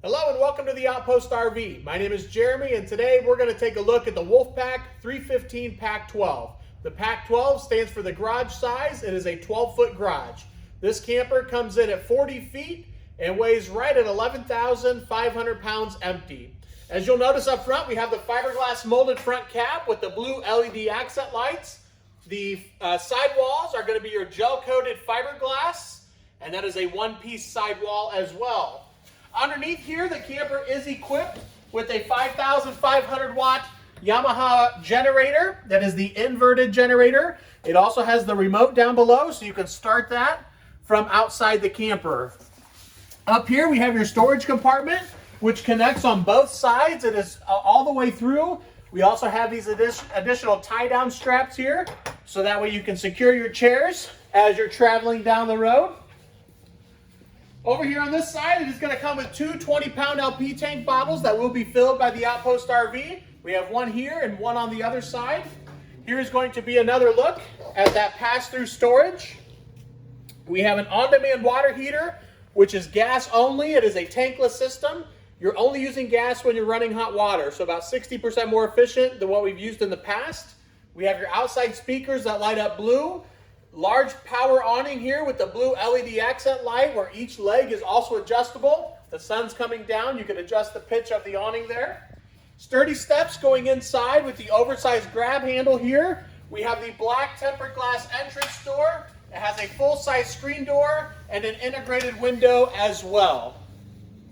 Hello and welcome to the Outpost RV. My name is Jeremy and today we're going to take a look at the Wolfpack 315Pack12. The Pack12 stands for the garage size. It is a 12-foot garage. This camper comes in at 40 feet and weighs right at 11,500 pounds empty. As you'll notice up front, we have the fiberglass molded front cap with the blue LED accent lights. The side walls are going to be your gel-coated fiberglass, and that is a one-piece sidewall as well. Underneath here, the camper is equipped with a 5,500 watt Yamaha generator. That is the inverted generator. It also has the remote down below, so you can start that from outside the camper. Up here, we have your storage compartment, which connects on both sides. It is all the way through. We also have these additional tie-down straps here, so that way you can secure your chairs as you're traveling down the road. Over here on this side, it is going to come with two 20-pound LP tank bottles that will be filled by the Outpost RV. We have one here and one on the other side. Here is going to be another look at that pass-through storage. We have an on-demand water heater, which is gas only. It is a tankless system. You're only using gas when you're running hot water, so about 60% more efficient than what we've used in the past. We have your outside speakers that light up blue. Large power awning here with the blue LED accent light where each leg is also adjustable. The sun's coming down, you can adjust the pitch of the awning there. Sturdy steps going inside with the oversized grab handle here. We have the black tempered glass entrance door. It has a full-size screen door and an integrated window as well.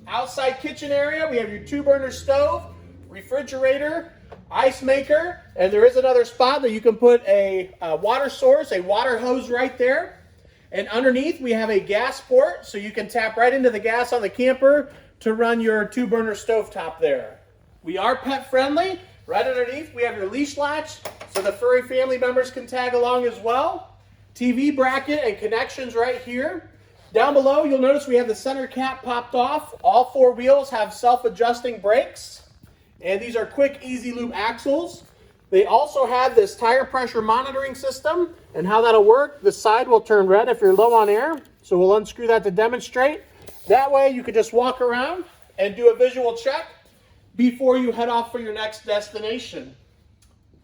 Outside kitchen area, we have your 2-burner stove, refrigerator, ice maker, and there is another spot that you can put a water source, a water hose right there. And underneath we have a gas port, so you can tap right into the gas on the camper to run your 2-burner stovetop there. We are pet friendly. Right underneath we have your leash latch, so the furry family members can tag along as well. TV bracket and connections right here. Down below you'll notice we have the center cap popped off. All 4 wheels have self-adjusting brakes. And these are quick, easy loop axles. They also have this tire pressure monitoring system. And how that'll work, the side will turn red if you're low on air. So we'll unscrew that to demonstrate. That way you can just walk around and do a visual check before you head off for your next destination.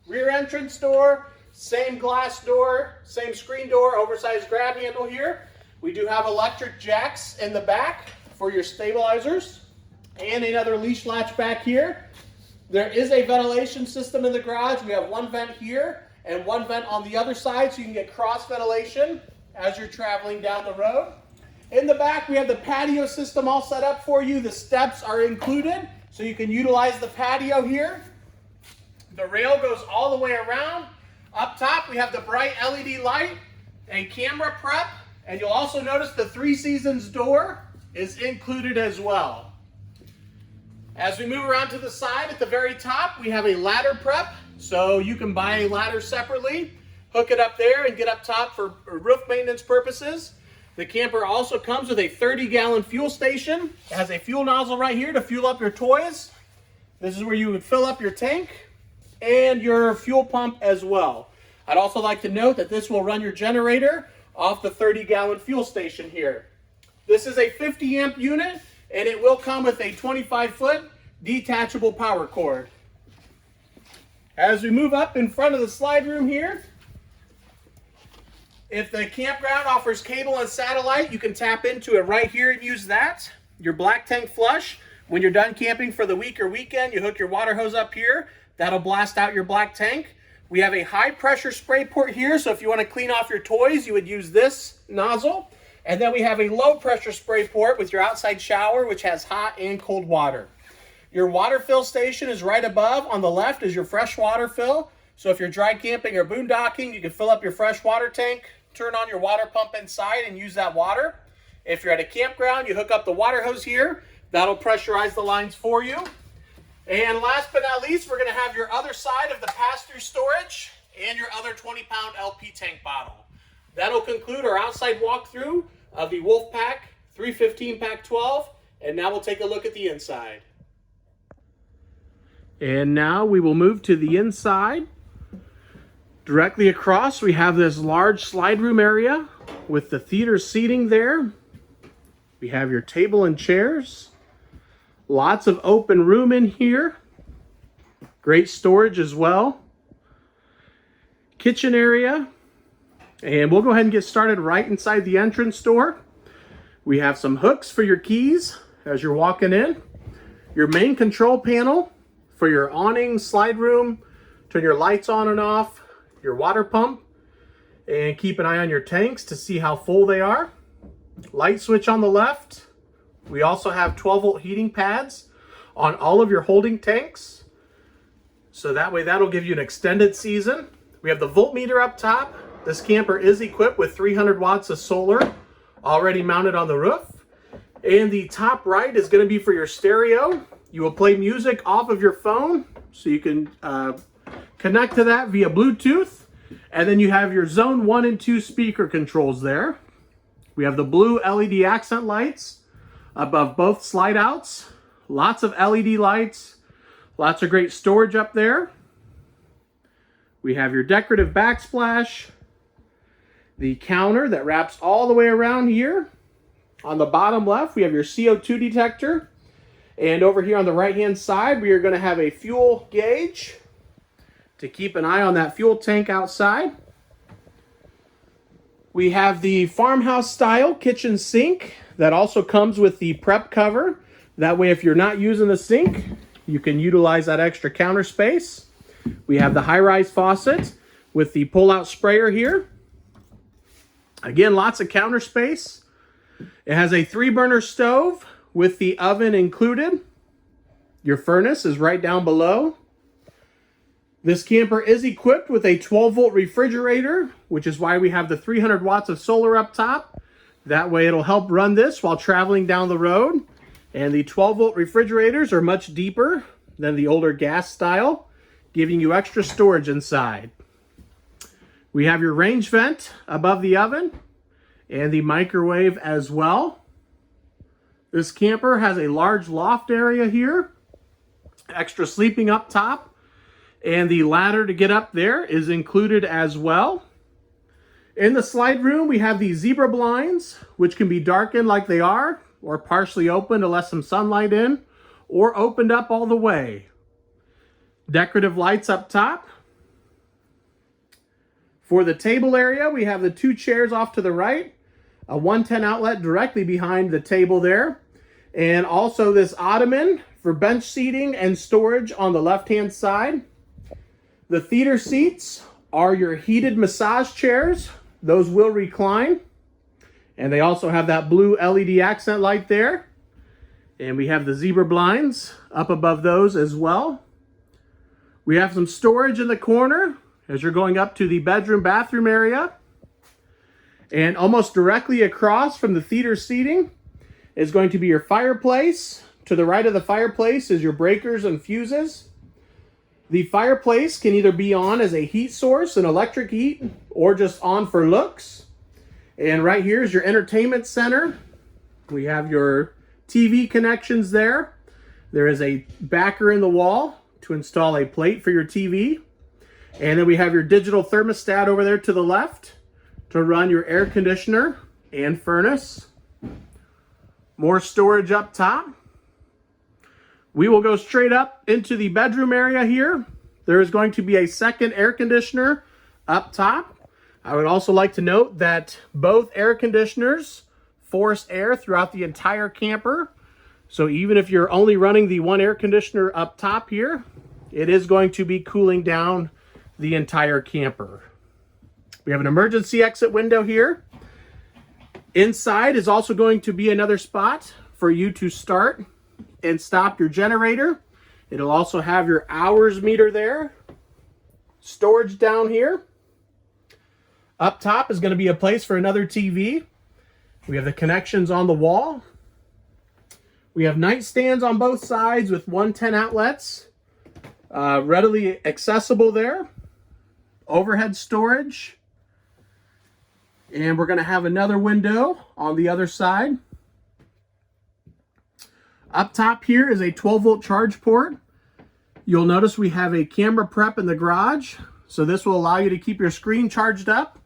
Rear entrance door, same glass door, same screen door, oversized grab handle here. We do have electric jacks in the back for your stabilizers. And another leash latch back here. There is a ventilation system in the garage. We have one vent here and one vent on the other side, so you can get cross ventilation as you're traveling down the road. In the back, we have the patio system all set up for you. The steps are included, so you can utilize the patio here. The rail goes all the way around. Up top, we have the bright LED light, a camera prep, and you'll also notice the 3 Seasons door is included as well. As we move around to the side at the very top, we have a ladder prep, so you can buy a ladder separately, hook it up there and get up top for roof maintenance purposes. The camper also comes with a 30-gallon fuel station. It has a fuel nozzle right here to fuel up your toys. This is where you would fill up your tank and your fuel pump as well. I'd also like to note that this will run your generator off the 30-gallon fuel station here. This is a 50-amp unit, and it will come with a 25-foot detachable power cord. As we move up in front of the slide room here, if the campground offers cable and satellite, you can tap into it right here and use that. Your black tank flush, when you're done camping for the week or weekend, you hook your water hose up here. That'll blast out your black tank. We have a high pressure spray port here, so if you want to clean off your toys, you would use this nozzle. And then we have a low pressure spray port with your outside shower, which has hot and cold water. Your water fill station is right above. On the left is your fresh water fill. So if you're dry camping or boondocking, you can fill up your fresh water tank, turn on your water pump inside and use that water. If you're at a campground, you hook up the water hose here. That'll pressurize the lines for you. And last but not least, we're going to have your other side of the pass-through storage and your other 20-pound LP tank bottle. That'll conclude our outside walkthrough of the Wolfpack 315Pack12, and now we'll take a look at the inside. And now we will move to the inside. Directly across, we have this large slide room area with the theater seating there. We have your table and chairs. Lots of open room in here. Great storage as well. Kitchen area. And we'll go ahead and get started right inside the entrance door. We have some hooks for your keys as you're walking in. Your main control panel for your awning, slide room, turn your lights on and off, your water pump, and keep an eye on your tanks to see how full they are. Light switch on the left. We also have 12-volt heating pads on all of your holding tanks. So that way that'll give you an extended season. We have the voltmeter up top. This camper is equipped with 300 watts of solar already mounted on the roof. And the top right is going to be for your stereo. You will play music off of your phone, so you can connect to that via Bluetooth. And then you have your zone 1 and 2 speaker controls there. We have the blue LED accent lights above both slide outs. Lots of LED lights. Lots of great storage up there. We have your decorative backsplash. The counter that wraps all the way around here. On the bottom left, we have your CO2 detector. And over here on the right-hand side, we are going to have a fuel gauge to keep an eye on that fuel tank outside. We have the farmhouse-style kitchen sink that also comes with the prep cover. That way, if you're not using the sink, you can utilize that extra counter space. We have the high-rise faucet with the pull-out sprayer here. Again, lots of counter space. It has a 3-burner stove with the oven included. Your furnace is right down below. This camper is equipped with a 12-volt refrigerator, which is why we have the 300 watts of solar up top. That way it'll help run this while traveling down the road. And the 12-volt refrigerators are much deeper than the older gas style, giving you extra storage inside. We have your range vent above the oven and the microwave as well. This camper has a large loft area here, extra sleeping up top, and the ladder to get up there is included as well. In the slide room, we have the zebra blinds, which can be darkened like they are, or partially open to let some sunlight in, or opened up all the way. Decorative lights up top. For the table area, we have the 2 chairs off to the right, a 110 outlet directly behind the table there, and also this ottoman for bench seating and storage on the left-hand side. The theater seats are your heated massage chairs. Those will recline. And they also have that blue LED accent light there. And we have the zebra blinds up above those as well. We have some storage in the corner as you're going up to the bedroom bathroom area. And almost directly across from the theater seating is going to be your fireplace. To the right of the fireplace is your breakers and fuses. The fireplace can either be on as a heat source, an electric heat, or just on for looks. And right here is your entertainment center. We have your TV connections there. There is a backer in the wall to install a plate for your TV. And then we have your digital thermostat over there to the left to run your air conditioner and furnace. More storage up top. We will go straight up into the bedroom area here. There is going to be a second air conditioner up top. I would also like to note that both air conditioners force air throughout the entire camper. So even if you're only running the one air conditioner up top here, it is going to be cooling down the entire camper. We have an emergency exit window here. Inside is also going to be another spot for you to start and stop your generator. It'll also have your hours meter there. Storage down here. Up top is going to be a place for another TV. We have the connections on the wall. We have nightstands on both sides with 110 outlets. Readily accessible there. Overhead storage. And we're going to have another window on the other side. Up top here is a 12-volt charge port. You'll notice we have a camera prep in the garage. So this will allow you to keep your screen charged up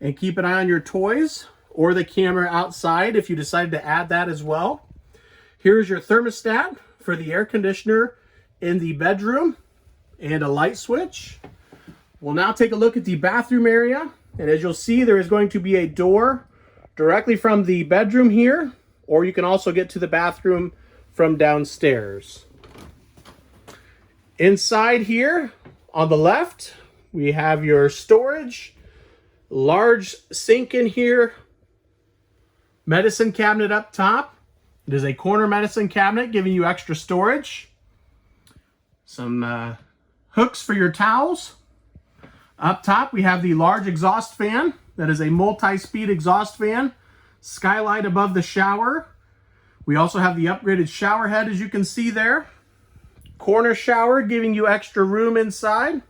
and keep an eye on your toys or the camera outside if you decide to add that as well. Here's your thermostat for the air conditioner in the bedroom and a light switch. We'll now take a look at the bathroom area. And as you'll see, there is going to be a door directly from the bedroom here, or you can also get to the bathroom from downstairs. Inside here on the left, we have your storage, large sink in here, medicine cabinet up top. It is a corner medicine cabinet giving you extra storage. Some hooks for your towels. Up top, we have the large exhaust fan. That is a multi-speed exhaust fan. Skylight above the shower. We also have the upgraded shower head, as you can see there. Corner shower, giving you extra room inside.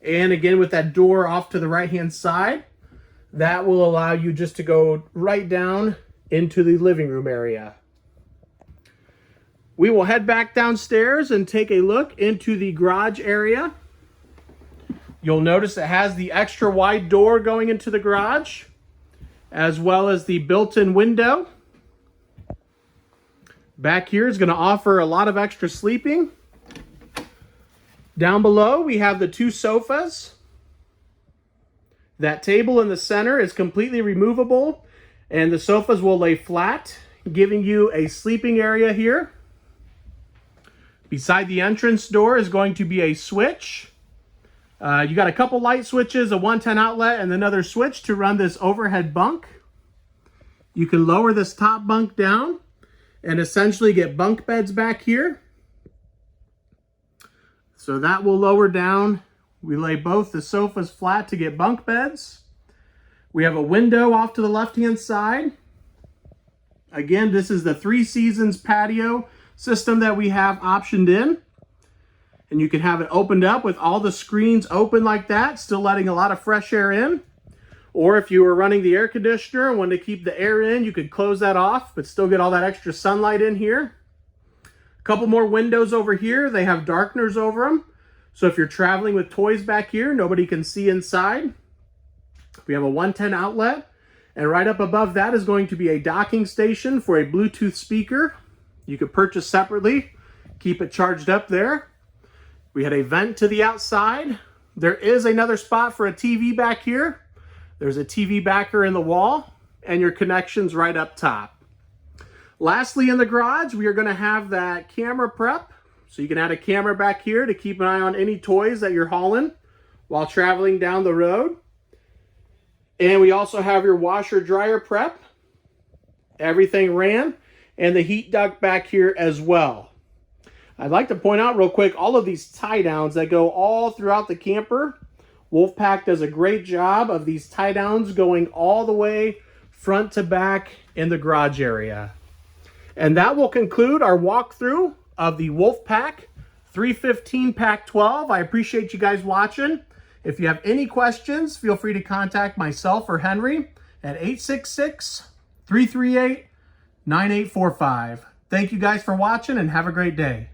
And again, with that door off to the right-hand side, that will allow you just to go right down into the living room area. We will head back downstairs and take a look into the garage area. You'll notice it has the extra wide door going into the garage, as well as the built-in window. Back here is going to offer a lot of extra sleeping. Down below, we have the two sofas. That table in the center is completely removable, and the sofas will lay flat, giving you a sleeping area here. Beside the entrance door is going to be a switch. You got a couple light switches, a 110 outlet, and another switch to run this overhead bunk. You can lower this top bunk down and essentially get bunk beds back here. So that will lower down. We lay both the sofas flat to get bunk beds. We have a window off to the left-hand side. Again, this is the 3 Seasons patio system that we have optioned in. And you can have it opened up with all the screens open like that, still letting a lot of fresh air in. Or if you were running the air conditioner and wanted to keep the air in, you could close that off, but still get all that extra sunlight in here. A couple more windows over here. They have darkeners over them. So if you're traveling with toys back here, nobody can see inside. We have a 110 outlet. And right up above that is going to be a docking station for a Bluetooth speaker. You could purchase separately, keep it charged up there. We had a vent to the outside. There is another spot for a TV back here. There's a TV backer in the wall, and your connections right up top. Lastly, in the garage, we are going to have that camera prep. So you can add a camera back here to keep an eye on any toys that you're hauling while traveling down the road. And we also have your washer dryer prep. Everything ran, and the heat duct back here as well. I'd like to point out real quick, all of these tie downs that go all throughout the camper. Wolfpack does a great job of these tie downs going all the way front to back in the garage area. And that will conclude our walkthrough of the Wolfpack 315Pack12. I appreciate you guys watching. If you have any questions, feel free to contact myself or Henry at 866-338-9845. Thank you guys for watching and have a great day.